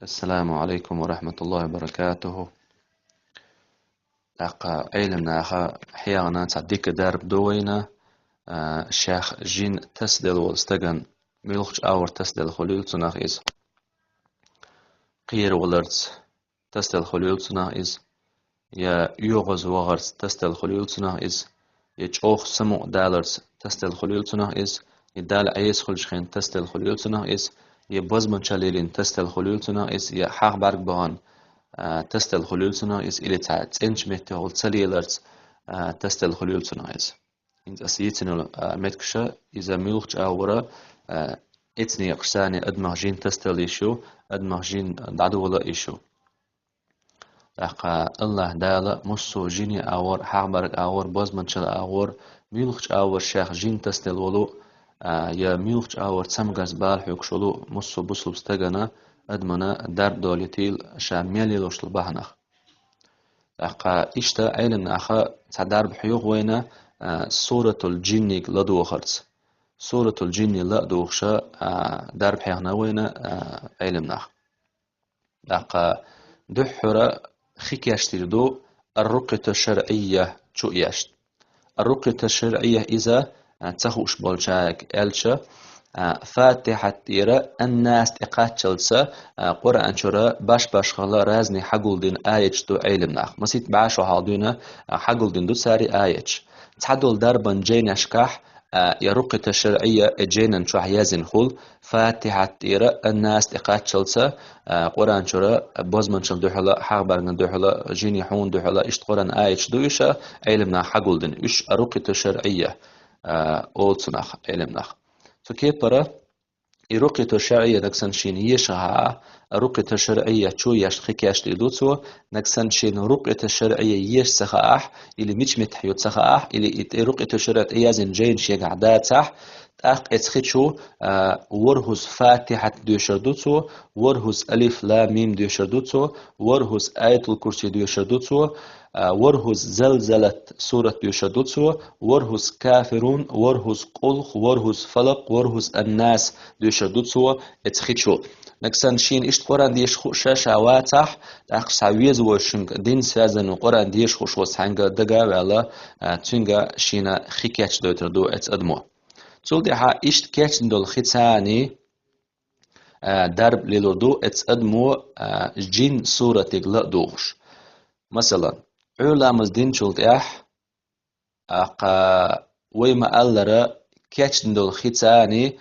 السلام عليكم ورحمة الله وبركاته. أقا علمنا أخا حيانا تعديك درب دوينا. الشيخ جين تسدل والستغن ميلخش أور تسدل خليل تناخ إز قير ولرز تسدل خليل تناخ إز يا يوغز وغرز تسدل خليل تناخ إز يجوخ سمو دالرز تسدل خليل تناخ إز يدال عيس خلشخين تسدل خليل تناخ إز يبزمن شليلين تسدل خليل تناخ إز يا حق برق بغان تستل خلولتنا إس إلى تعت إنش متهول تسليلرت تستل خلولتنا إس إنت أسيتنا متكشة إذا ملوخش أورا إتني قساني أدمغ جين تستل إيشو أدمغ جين دعدو ولا إيشو أقا الله دالا مصو جيني أور حقبرك أور بازمنشل أور ملوخش أور شيخ جين تستل ولو يا ملوخش أور تسمغز بالحوك شلو مصو بسلو بستغنا أدمنا درب دولتيل شاميالي لوش البحنخ أقا إشتا علمنا أخا تعدرب حيوغ وينا سورة الجنيك لدوخرت سورة الجني لدوخشا درب حيوغنا وينا علمنا أخ أقا دحرة خيكياشتير دو الرقية الشرعية شو ياشت الرقية الشرعية إذا تخوش بولشاك ألشا فاتحة تيرا الناس تقاتشلسا قرآن شرا باش خلا رازني حقول دين آيتش دو علمنا مسيت بعشو حالدونا حقول دين دو ساري آيتش تحدول دربا جين أشكاح يا رقية الشرعية جينا نشوح يازن خول فاتحة تيرا الناس تقاتشلسا قرآن شرا بوزمن شل دوحلا حقبرنا دوحلا جيني حون دوحلا اشت قرآن آيتش دوشا علمنا حقول دين اش رقية الشرعية أولتناخ علمنا فكيف برا الرقية الشرعية نكسن شين يشها الرقية الشرعية شو يش خكاش تدوتو نكسن شين الرقية الشرعية يش سخاح اللي مش متحيوت سخاح اللي الرقية الشرعية يزن جين شي قعدات صح تاق اتخيتشو ورهز فاتحة دوشردوتو ورهز ألف لا ميم دوشردوتو ورهز آية الكرسي دوشردوتو ورهز زلزلة سورة دوشردوتو ورهز كافرون ورهز قلخ ورهز فلق ورهز الناس دوشردوتو اتخيتشو نكسن شين اشت قران ديش خوشا شواتح تاق ساويز وشنك دين سازن قران ديش خوش وسحنگا دقا ولا تنگا شينا خيكاتش دوتر دو ات ادمو سولدي ها إشت كاتن دول ختاني درب للودو اتقدمو جين سورة تقلق دوغش مثلا علامز دين شلت أقا ويما ألرا كاتن دول ختاني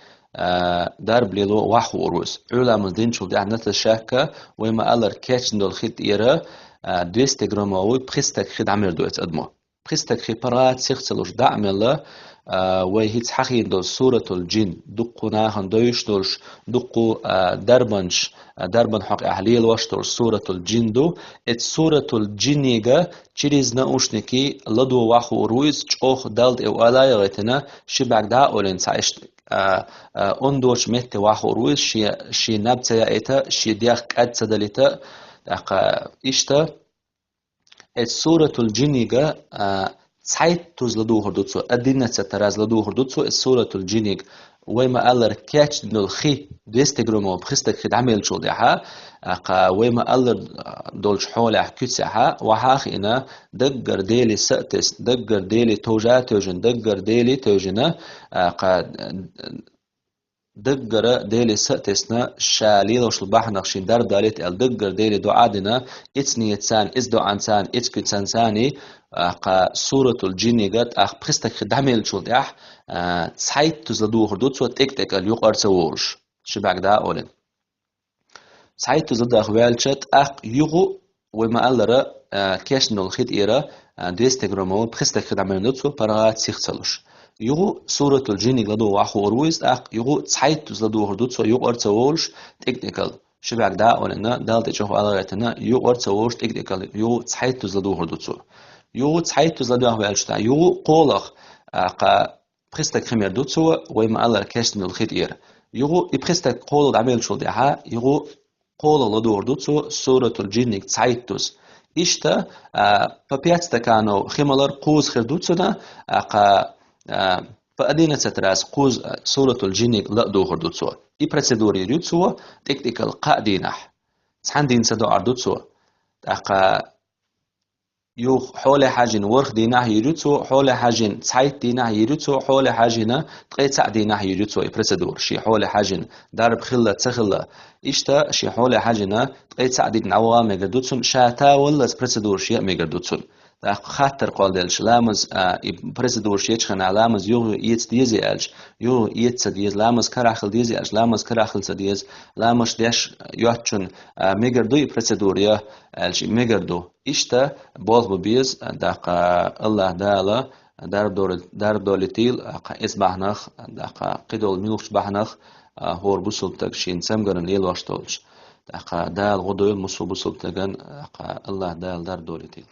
درب للو وحو أروس علامز دين شلت نتشاكا ويما ألر كاتن دول خت إيرا 200 جراموي بخستك خد عمل دو اتقدمو بخستك خبرات سيختلوش دعمل وهيت حقين دول سورة الجن دقو ناهن دويش دولش دقو دربن حق أهليل واش دول سورة الجن دو ات سورة الجنيغا چريز ناوشنكي لدو واخو رويز چوخ دالد او آلاي غيتنا شباك دا اولين سايشت اندوش مهت واخو رويز شي نبتا ايتا شي دياخ قد سدلتا اشتا ات سورة الجنيغا Zeit tuz ladu hordutsu adinat taraz ladu hordutsu السورة الجينيك ويما ألر كاتش دول خي 200 جرام بخستك خد عمل شو دحا ويما ألر دول شحول كتسها وحاخ إنا دقر ديلي سأتس دقر ديلي توجا توجن دقر ديلي توجنا دقر ديلي سأتسنا شالي لوش البحر نقشين دار داليت دقر ديلي دعادنا اتني اتسان اس دعان سان اتك تسانساني سورة الجن قد بخستك خدامل شو دح سايت تزلدو هردوت سو تك تك اليوق ارسوورش شباك دا اولن سايت تزلدو اخوال شت يغو وما ألرا كاشنو الخيط إيرا 200 جرام بخستك خدامل نوتسو برا تسيختلوش يغو سورة الجن قدو واخو ارويز يغو سايت تزلدو هردوت سو يوق ارسوورش تك تكال شباك دا اولن دالت اشوف على يوق ارسوورش تك تكال يغو سايت تزلدو هردوت سو يو تسعيد تزلدو أخوة ألشتا يو قولخ بخستك خمير دوتسو ويما ألا كاشتن الخيط إير يو إبخستك قولو دعمل شو ديها يو قولو لدور دوتسو سورة الجنك تسعيدتوس إشتا بابياتستا كانو خمالر قوز خير دوتسونا فأدينا ستراس قوز سورة الجنك لا دوغر دوتسو إي برسيدوري دوتسو تكتيكال قادينح سحن دين سدو عردوتسو دقا يو حول حاجن ورخ ديناه يجوتسو حول حاجن سايت ديناه يجوتسو حول حاجنا تقيت ديناه يجوتسو يبرسدور شي حول حاجن دارب خلة تخلة إشتا شي حول حاجنا تقيت دين عوا ميجردوتسون شاتا ولا برسدور شي ميجردوتسون خاطر قال دلش لامز برسدور شي تخن لامز يو يت ديزي ألش يو يت ديز لامز كراخل ديزي ألش لامز كراخل سديز لامش ديش يوتشن ميجردو برسدور يا ألش ميجردو إشتا باز ببيز دقا الله دالا درب دولتيل اسبحنخ دقا قدول ميلوش بحنخ هور بوسل تكشين سمغرن ليل واشتولش دقا دال غدويل مصو بوسل تغن الله دال در دولتيل